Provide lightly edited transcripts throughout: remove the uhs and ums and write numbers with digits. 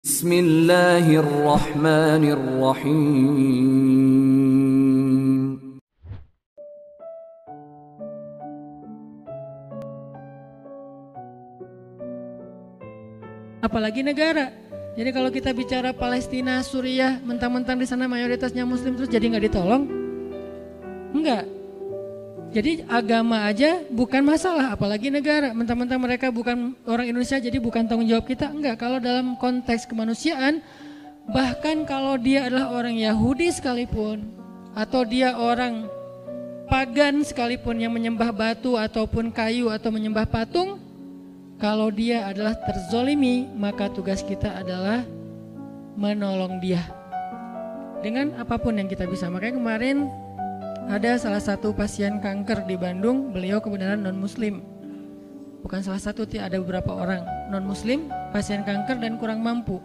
Bismillahirrahmanirrahim. Apalagi negara. Jadi kalau kita bicara Palestina, Suriah, mentang-mentang di sana mayoritasnya Muslim terus jadi nggak ditolong? Enggak. Jadi agama aja bukan masalah, apalagi negara. Mentang-mentang mereka bukan orang Indonesia, jadi bukan tanggung jawab kita. Enggak. Kalau dalam konteks kemanusiaan, bahkan kalau dia adalah orang Yahudi sekalipun, atau dia orang pagan sekalipun yang menyembah batu ataupun kayu atau menyembah patung, kalau dia adalah terzolimi, maka tugas kita adalah menolong dia dengan apapun yang kita bisa. Makanya kemarin ada salah satu pasien kanker di Bandung, beliau kebenaran non-muslim. Bukan salah satu, ada beberapa orang non-muslim, pasien kanker dan kurang mampu.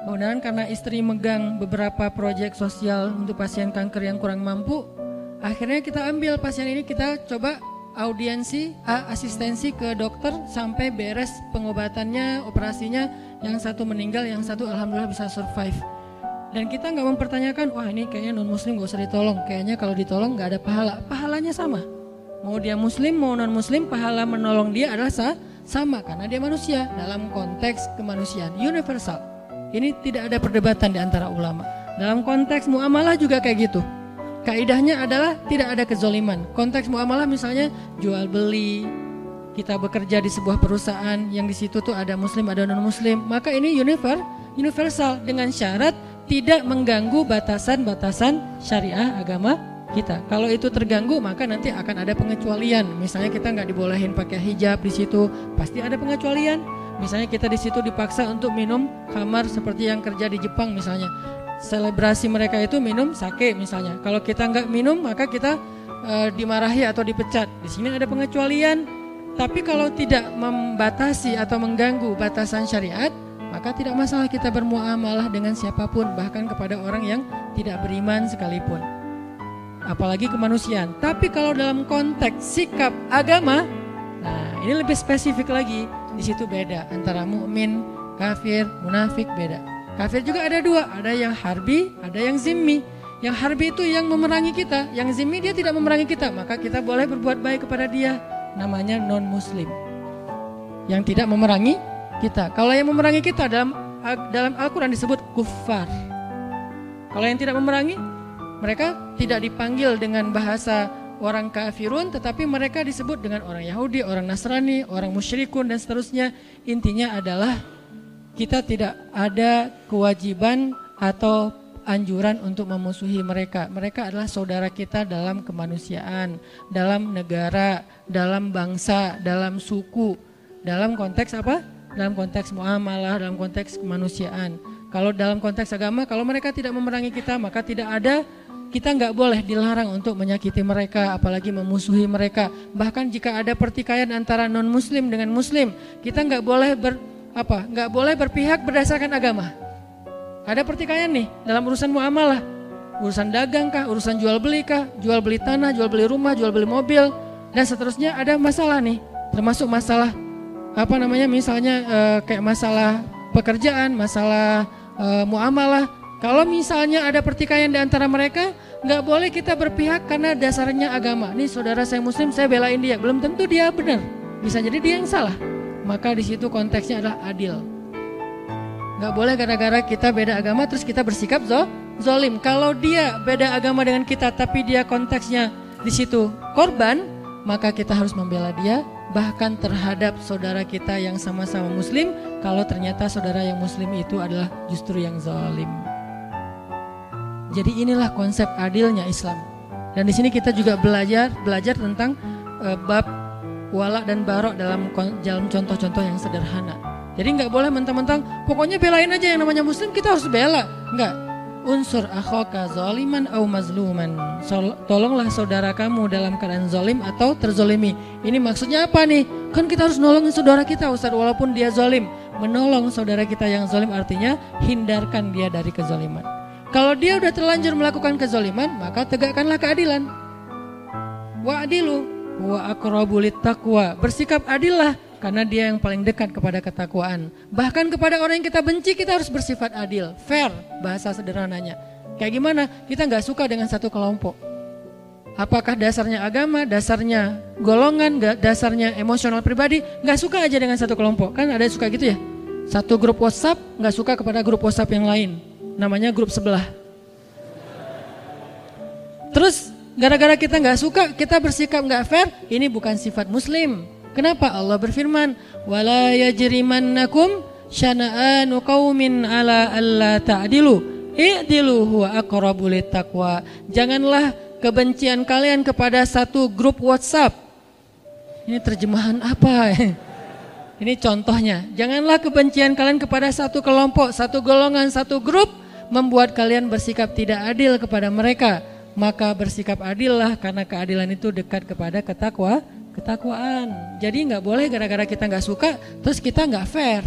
Kebenaran karena istri megang beberapa proyek sosial untuk pasien kanker yang kurang mampu, akhirnya kita ambil pasien ini, kita coba audiensi, asistensi ke dokter sampai beres pengobatannya, operasinya. Yang satu meninggal, yang satu alhamdulillah bisa survive. Dan kita gak mempertanyakan, wah ini kayaknya non-muslim gak usah ditolong. Kayaknya kalau ditolong gak ada pahala. Pahalanya sama. Mau dia muslim, mau non-muslim, pahala menolong dia adalah sama. Karena dia manusia dalam konteks kemanusiaan. Universal. Ini tidak ada perdebatan di antara ulama. Dalam konteks muamalah juga kayak gitu. Kaidahnya adalah tidak ada kezoliman. Konteks muamalah misalnya jual beli, kita bekerja di sebuah perusahaan yang di situ tuh ada muslim, ada non-muslim. Maka ini universal dengan syarat tidak mengganggu batasan-batasan syariah agama kita. Kalau itu terganggu, maka nanti akan ada pengecualian. Misalnya kita nggak dibolehin pakai hijab di situ, pasti ada pengecualian. Misalnya kita di situ dipaksa untuk minum khamar seperti yang kerja di Jepang misalnya. Selebrasi mereka itu minum sake misalnya. Kalau kita nggak minum, maka kita dimarahi atau dipecat. Di sini ada pengecualian. Tapi kalau tidak membatasi atau mengganggu batasan syariat, maka tidak masalah kita bermuamalah dengan siapapun, bahkan kepada orang yang tidak beriman sekalipun. Apalagi kemanusiaan. Tapi kalau dalam konteks sikap agama, nah ini lebih spesifik lagi. Di situ beda antara mukmin, kafir, munafik, beda. Kafir juga ada dua, ada yang harbi, ada yang zimmi. Yang harbi itu yang memerangi kita, yang zimmi dia tidak memerangi kita, maka kita boleh berbuat baik kepada dia. Namanya non-muslim. Yang tidak memerangi kita. Kalau yang memerangi kita dalam Al-Quran disebut kuffar. Kalau yang tidak memerangi, mereka tidak dipanggil dengan bahasa orang kafirun, tetapi mereka disebut dengan orang Yahudi, orang Nasrani, orang musyrikun dan seterusnya. Intinya adalah kita tidak ada kewajiban atau anjuran untuk memusuhi mereka. Mereka adalah saudara kita dalam kemanusiaan, dalam negara, dalam bangsa, dalam suku. Dalam konteks apa? Dalam konteks muamalah, dalam konteks kemanusiaan. Kalau dalam konteks agama, kalau mereka tidak memerangi kita, maka kita nggak boleh dilarang untuk menyakiti mereka, apalagi memusuhi mereka. Bahkan jika ada pertikaian antara non-muslim dengan muslim, kita nggak boleh berpihak berdasarkan agama. Ada pertikaian nih dalam urusan muamalah, urusan dagang kah, urusan jual beli kah, jual beli tanah, jual beli rumah, jual beli mobil, dan seterusnya. Ada masalah nih, termasuk masalah misalnya kayak masalah pekerjaan, masalah muamalah. Kalau misalnya ada pertikaian di antara mereka, nggak boleh kita berpihak karena dasarnya agama. Nih saudara saya muslim, saya belain dia. Belum tentu dia benar, bisa jadi dia yang salah. Maka di situ konteksnya adalah adil. Nggak boleh gara-gara kita beda agama terus kita bersikap zolim. Kalau dia beda agama dengan kita, tapi dia konteksnya di situ korban, maka kita harus membela dia. Bahkan terhadap saudara kita yang sama-sama muslim, kalau ternyata saudara yang muslim itu adalah justru yang zalim. Jadi inilah konsep adilnya Islam. Dan di sini kita juga belajar tentang bab wala dan barok dalam contoh-contoh yang sederhana. Jadi nggak boleh mentang-mentang pokoknya belain aja yang namanya muslim, kita harus bela. Nggak. Unsur akhaka zaliman au mazluman. Tolonglah saudara kamu dalam keadaan zalim atau terzolimi. Ini maksudnya apa nih? Kan kita harus nolongin saudara kita Ustaz, walaupun dia zalim. Menolong saudara kita yang zalim artinya hindarkan dia dari kezaliman. Kalau dia udah terlanjur melakukan kezaliman, maka tegakkanlah keadilan. Wa'adilu wa aqrabu littaqwa. Bersikap adillah karena dia yang paling dekat kepada ketakwaan. Bahkan kepada orang yang kita benci kita harus bersifat adil, fair bahasa sederhananya. Kayak gimana? Kita nggak suka dengan satu kelompok. Apakah dasarnya agama, dasarnya golongan, dasarnya emosional pribadi, nggak suka aja dengan satu kelompok. Kan ada yang suka gitu ya. Satu grup WhatsApp nggak suka kepada grup WhatsApp yang lain, namanya grup sebelah. Terus gara-gara kita nggak suka, kita bersikap nggak fair, ini bukan sifat muslim. Kenapa? Allah berfirman, wala yajrimannakum syana'anu qaumin ala alla ta'dilu i'dilu huwa aqrabu littaqwa. Janganlah kebencian kalian kepada satu grup WhatsApp. Ini terjemahan apa? Ini contohnya. Janganlah kebencian kalian kepada satu kelompok, satu golongan, satu grup membuat kalian bersikap tidak adil kepada mereka. Maka bersikap adillah, karena keadilan itu dekat kepada ketakwaan. Jadi nggak boleh gara-gara kita nggak suka terus kita nggak fair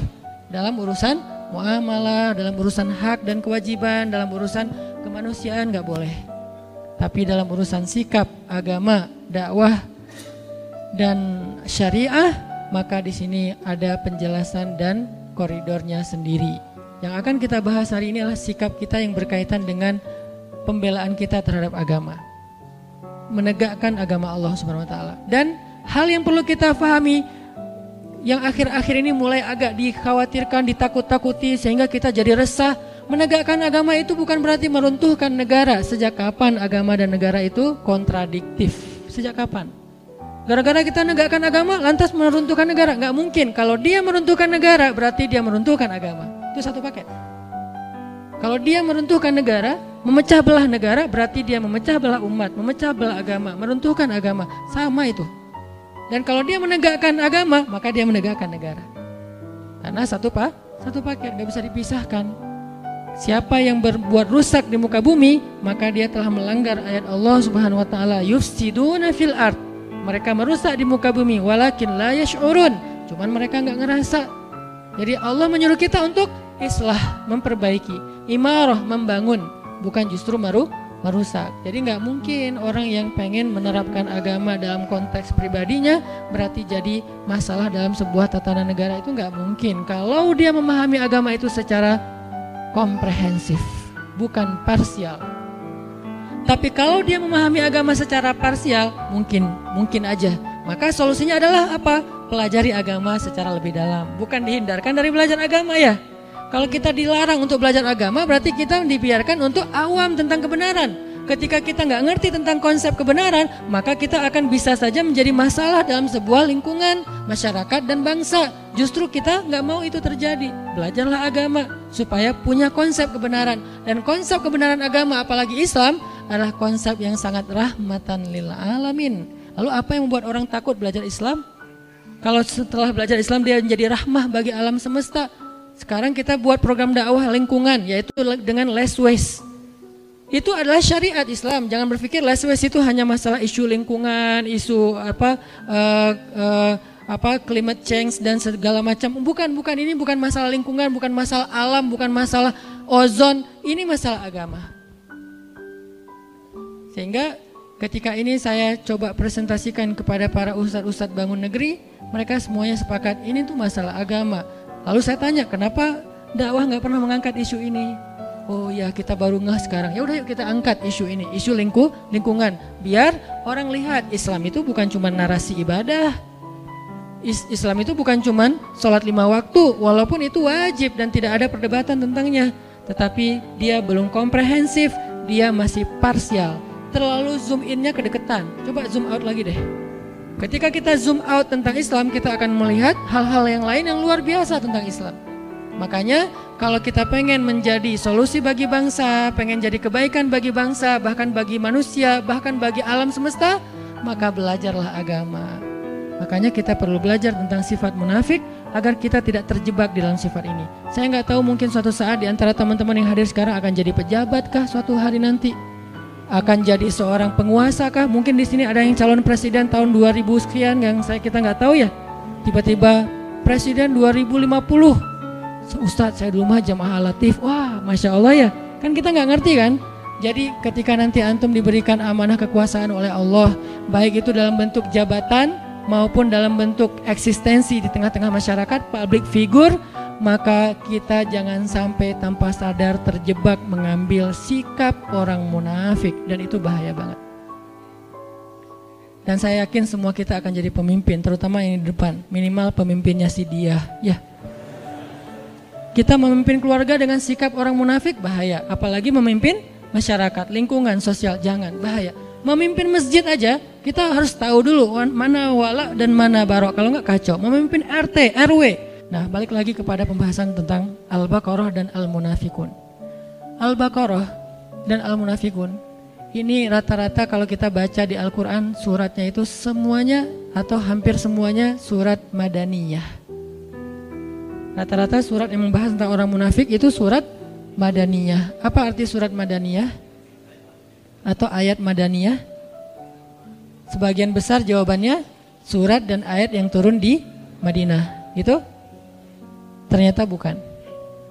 dalam urusan muamalah, dalam urusan hak dan kewajiban, dalam urusan kemanusiaan nggak boleh. Tapi dalam urusan sikap, agama, dakwah dan syariah, maka di sini ada penjelasan dan koridornya sendiri. Yang akan kita bahas hari ini adalah sikap kita yang berkaitan dengan pembelaan kita terhadap agama, menegakkan agama Allah Subhanahu wa taala. Dan hal yang perlu kita pahami yang akhir-akhir ini mulai agak dikhawatirkan, ditakut-takuti sehingga kita jadi resah, menegakkan agama itu bukan berarti meruntuhkan negara. Sejak kapan agama dan negara itu kontradiktif? Sejak kapan? Gara-gara kita menegakkan agama lantas meruntuhkan negara? Nggak mungkin. Kalau dia meruntuhkan negara berarti dia meruntuhkan agama. Itu satu paket. Kalau dia meruntuhkan negara, memecah belah negara, berarti dia memecah belah umat, memecah belah agama, meruntuhkan agama. Sama itu. Dan kalau dia menegakkan agama, maka dia menegakkan negara. Karena satu paket, gak bisa dipisahkan. Siapa yang berbuat rusak di muka bumi, maka dia telah melanggar ayat Allah Subhanahu wa taala, yufsiduna fil ard. Mereka merusak di muka bumi, walakin la yash'urun. Cuman mereka enggak ngerasa. Jadi Allah menyuruh kita untuk islah, memperbaiki, imarah, membangun, bukan justru merusak. Jadi nggak mungkin orang yang pengen menerapkan agama dalam konteks pribadinya berarti jadi masalah dalam sebuah tatanan negara, itu nggak mungkin. Kalau dia memahami agama itu secara komprehensif, bukan parsial. Tapi kalau dia memahami agama secara parsial, mungkin aja. Maka solusinya adalah apa? Pelajari agama secara lebih dalam, bukan dihindarkan dari belajar agama ya. Kalau kita dilarang untuk belajar agama, berarti kita dibiarkan untuk awam tentang kebenaran. Ketika kita nggak ngerti tentang konsep kebenaran, maka kita akan bisa saja menjadi masalah dalam sebuah lingkungan, masyarakat dan bangsa. Justru kita nggak mau itu terjadi. Belajarlah agama supaya punya konsep kebenaran. Dan konsep kebenaran agama, apalagi Islam, adalah konsep yang sangat rahmatan lil alamin. Lalu apa yang membuat orang takut belajar Islam? Kalau setelah belajar Islam dia menjadi rahmah bagi alam semesta. Sekarang kita buat program dakwah lingkungan, yaitu dengan less waste. Itu adalah syariat Islam. Jangan berpikir less waste itu hanya masalah isu lingkungan, isu climate change dan segala macam. Bukan, ini bukan masalah lingkungan, bukan masalah alam, bukan masalah ozon. Ini masalah agama. Sehingga ketika ini saya coba presentasikan kepada para ustadz-ustadz bangun negeri, mereka semuanya sepakat ini tuh masalah agama. Lalu saya tanya, kenapa dakwah nggak pernah mengangkat isu ini? Oh ya, kita baru ngeh sekarang. Ya udah yuk kita angkat isu ini, isu lingkungan. Biar orang lihat Islam itu bukan cuma narasi ibadah. Islam itu bukan cuma sholat 5 waktu, walaupun itu wajib dan tidak ada perdebatan tentangnya. Tetapi dia belum komprehensif, dia masih parsial. Terlalu zoom in-nya kedekatan. Coba zoom out lagi deh. Ketika kita zoom out tentang Islam, kita akan melihat hal-hal yang lain yang luar biasa tentang Islam. Makanya kalau kita pengen menjadi solusi bagi bangsa, pengen jadi kebaikan bagi bangsa, bahkan bagi manusia, bahkan bagi alam semesta, maka belajarlah agama. Makanya kita perlu belajar tentang sifat munafik agar kita tidak terjebak di dalam sifat ini. Saya nggak tahu, mungkin suatu saat di antara teman-teman yang hadir sekarang akan jadi pejabatkah suatu hari nanti? Akan jadi seorang penguasa kah? Mungkin di sini ada yang calon presiden tahun 2000 sekian yang kita nggak tahu ya. Tiba-tiba presiden 2050. Ustadz, saya dulu mah jamaah latif. Wah, masya Allah ya. Kan kita nggak ngerti kan. Jadi ketika nanti antum diberikan amanah kekuasaan oleh Allah, baik itu dalam bentuk jabatan maupun dalam bentuk eksistensi di tengah-tengah masyarakat, public figure, maka kita jangan sampai tanpa sadar terjebak mengambil sikap orang munafik, dan itu bahaya banget. Dan saya yakin semua kita akan jadi pemimpin, terutama yang di depan, minimal pemimpinnya si dia, ya. Kita memimpin keluarga dengan sikap orang munafik, bahaya. Apalagi memimpin masyarakat, lingkungan, sosial, jangan, bahaya. Memimpin masjid aja, kita harus tahu dulu mana wala dan mana barok, kalau nggak kacau. Memimpin RT, RW. Nah, balik lagi kepada pembahasan tentang Al-Baqarah dan Al-Munafikun. Al-Baqarah dan Al-Munafikun ini rata-rata kalau kita baca di Al-Quran, suratnya itu semuanya atau hampir semuanya surat Madaniyah. Rata-rata surat yang membahas tentang orang munafik itu surat Madaniyah. Apa arti surat Madaniyah? Atau ayat Madaniyah? Sebagian besar jawabannya surat dan ayat yang turun di Madinah. Gitu? Ternyata bukan.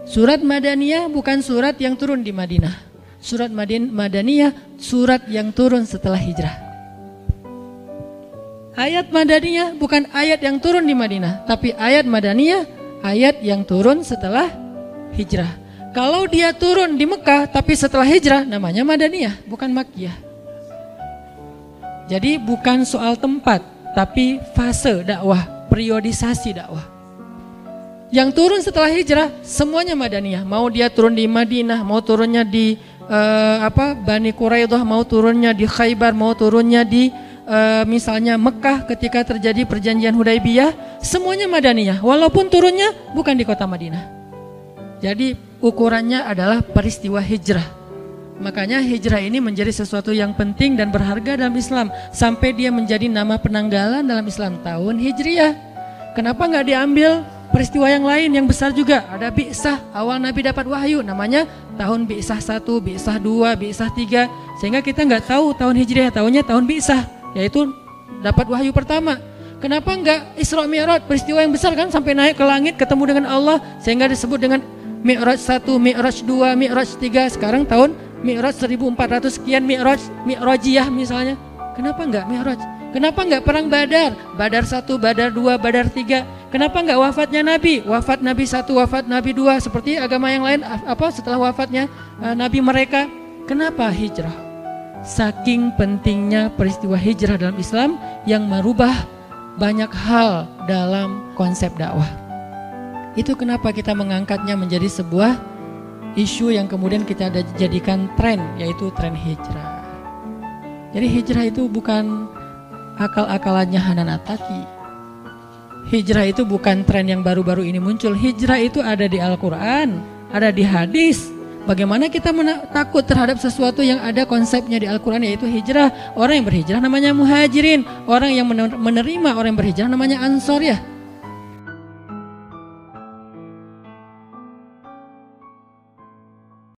Surat Madaniyah bukan surat yang turun di Madinah. Surat Madaniyah surat yang turun setelah hijrah. Ayat Madaniyah bukan ayat yang turun di Madinah, tapi ayat Madaniyah ayat yang turun setelah hijrah. Kalau dia turun di Mekah tapi setelah hijrah, namanya Madaniyah, bukan Makkiyah. Jadi bukan soal tempat, tapi fase dakwah, periodisasi dakwah. Yang turun setelah hijrah semuanya Madaniyah. Mau dia turun di Madinah, mau turunnya di Bani Quraidah, mau turunnya di Khaybar, mau turunnya di misalnya Mekah ketika terjadi perjanjian Hudaybiyah, semuanya Madaniyah. Walaupun turunnya bukan di kota Madinah. Jadi ukurannya adalah peristiwa hijrah. Makanya hijrah ini menjadi sesuatu yang penting dan berharga dalam Islam. Sampai dia menjadi nama penanggalan dalam Islam, tahun Hijriyah. Kenapa nggak diambil peristiwa yang lain yang besar juga? Ada Bi'sah, awal Nabi dapat wahyu, namanya tahun Bi'sah 1, Bi'sah 2, Bi'sah 3. Sehingga kita nggak tahu tahun Hijriyah, tahunnya tahun Bi'sah, yaitu dapat wahyu pertama. Kenapa nggak Isra Mi'raj, peristiwa yang besar kan, sampai naik ke langit ketemu dengan Allah, sehingga disebut dengan Mi'raj 1, Mi'raj 2, Mi'raj 3. Sekarang tahun Mi'raj 1400 sekian, Mi'rajiyah misalnya. Kenapa nggak Mi'raj? Kenapa nggak perang Badar? Badar 1, Badar 2, Badar 3. Kenapa nggak wafatnya Nabi? Wafat Nabi 1, wafat Nabi 2. Seperti agama yang lain setelah wafatnya Nabi mereka. Kenapa hijrah? Saking pentingnya peristiwa hijrah dalam Islam yang merubah banyak hal dalam konsep dakwah. Itu kenapa kita mengangkatnya menjadi sebuah isu yang kemudian kita jadikan tren, yaitu tren hijrah. Jadi hijrah itu bukan akal-akalannya Hanan Attaqi. Hijrah itu bukan tren yang baru-baru ini muncul. Hijrah itu ada di Al-Quran, ada di hadis. Bagaimana kita takut terhadap sesuatu yang ada konsepnya di Al-Quran, yaitu hijrah. Orang yang berhijrah namanya muhajirin. Orang yang menerima orang yang berhijrah namanya ansor, ya.